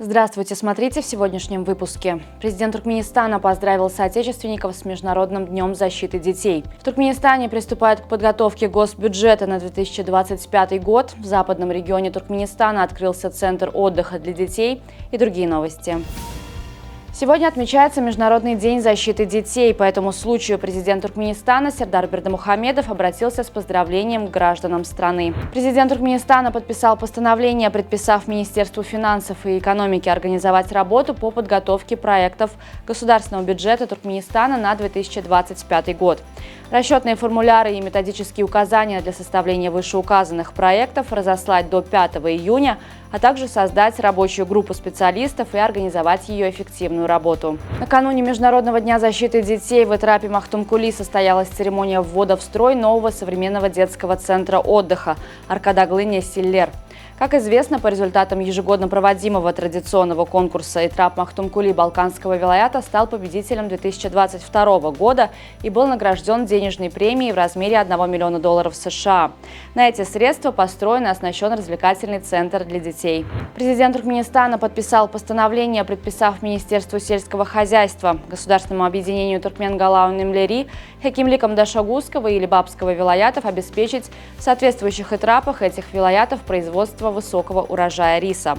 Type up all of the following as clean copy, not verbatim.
Здравствуйте, смотрите в сегодняшнем выпуске. Президент Туркменистана поздравил соотечественников с Международным днем защиты детей. В Туркменистане приступают к подготовке госбюджета на 2025 год. В западном регионе Туркменистана открылся центр отдыха для детей и другие новости. Сегодня отмечается Международный день защиты детей. По этому случаю президент Туркменистана Сердар Бердымухамедов обратился с поздравлением к гражданам страны. Президент Туркменистана подписал постановление, предписав Министерству финансов и экономики организовать работу по подготовке проектов государственного бюджета Туркменистана на 2025 год. Расчетные формуляры и методические указания для составления вышеуказанных проектов разослать до 5 июня, а также создать рабочую группу специалистов и организовать ее эффективную работу. Накануне Международного дня защиты детей в Этрапе Махтумкули состоялась церемония ввода в строй нового современного детского центра отдыха «Аркадаглыня Силлер». Как известно, по результатам ежегодно проводимого традиционного конкурса Этрап Махтумкули Балканского вилаята стал победителем 2022 года и был награжден денежной премией в размере $1 миллиона США. На эти средства построен и оснащен развлекательный центр для детей. Президент Туркменистана подписал постановление, предписав Министерству сельского хозяйства, Государственному объединению Туркмен-Галау-Немлери, Хекимликам Дашагузского и Либабского вилаятов обеспечить в соответствующих этрапах этих вилаятов производство высокого урожая риса.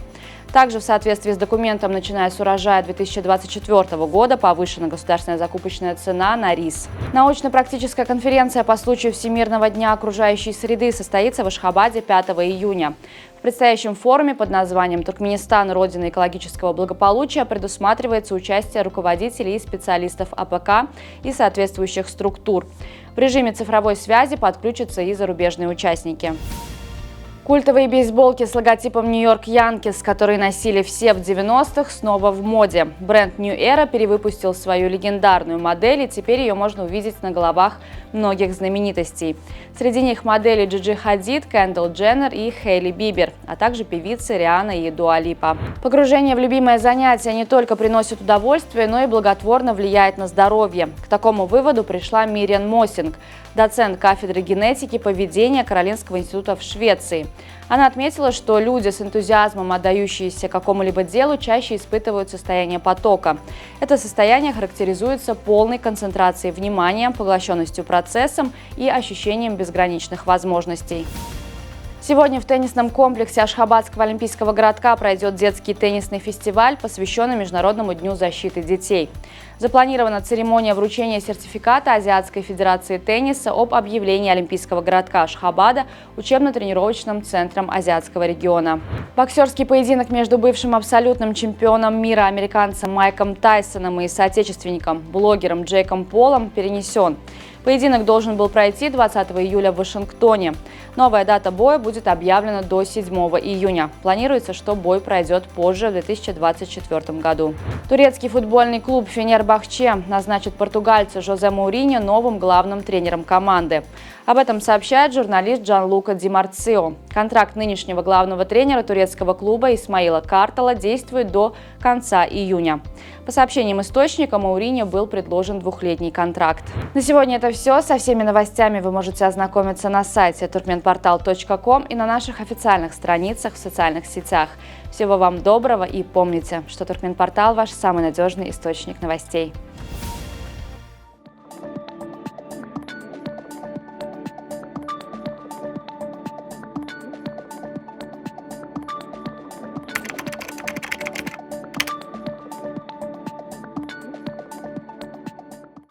Также в соответствии с документом, начиная с урожая 2024 года, повышена государственная закупочная цена на рис. Научно-практическая конференция по случаю Всемирного дня окружающей среды состоится в Ашхабаде 5 июня. В предстоящем форуме под названием «Туркменистан. Родина экологического благополучия» предусматривается участие руководителей и специалистов АПК и соответствующих структур. В режиме цифровой связи подключатся и зарубежные участники. Культовые бейсболки с логотипом Нью-Йорк Янкис, которые носили все в 90-х, снова в моде. Бренд New Era перевыпустил свою легендарную модель, и теперь ее можно увидеть на головах многих знаменитостей. Среди них модели Джиджи Хадид, Кендалл Дженнер и Хейли Бибер, а также певицы Риhanna и Дуа Липа. Погружение в любимое занятие не только приносит удовольствие, но и благотворно влияет на здоровье. К такому выводу пришла Мириан Мосинг, доцент кафедры генетики и поведения Каролинского института в Швеции. Она отметила, что люди с энтузиазмом, отдающиеся какому-либо делу, чаще испытывают состояние потока. Это состояние характеризуется полной концентрацией внимания, поглощенностью процессом и ощущением безграничных возможностей. Сегодня в теннисном комплексе Ашхабадского олимпийского городка пройдет детский теннисный фестиваль, посвященный Международному дню защиты детей. Запланирована церемония вручения сертификата Азиатской федерации тенниса об объявлении олимпийского городка Ашхабада учебно-тренировочным центром азиатского региона. Боксерский поединок между бывшим абсолютным чемпионом мира американцем Майком Тайсоном и соотечественником, блогером Джейком Полом перенесен. Поединок должен был пройти 20 июля в Вашингтоне. Новая дата боя будет объявлена до 7 июня. Планируется, что бой пройдет позже, в 2024 году. Турецкий футбольный клуб Фенербахче назначит португальца Жозе Моуриньо новым главным тренером команды. Об этом сообщает журналист Джанлука Ди Марцио. Контракт нынешнего главного тренера турецкого клуба Исмаила Картала действует до конца июня. По сообщениям источника, Моуриньо был предложен двухлетний контракт. На сегодня это все. Со всеми новостями вы можете ознакомиться на сайте turkmenportal.com и на наших официальных страницах в социальных сетях. Всего вам доброго и помните, что Туркменпортал – ваш самый надежный источник новостей.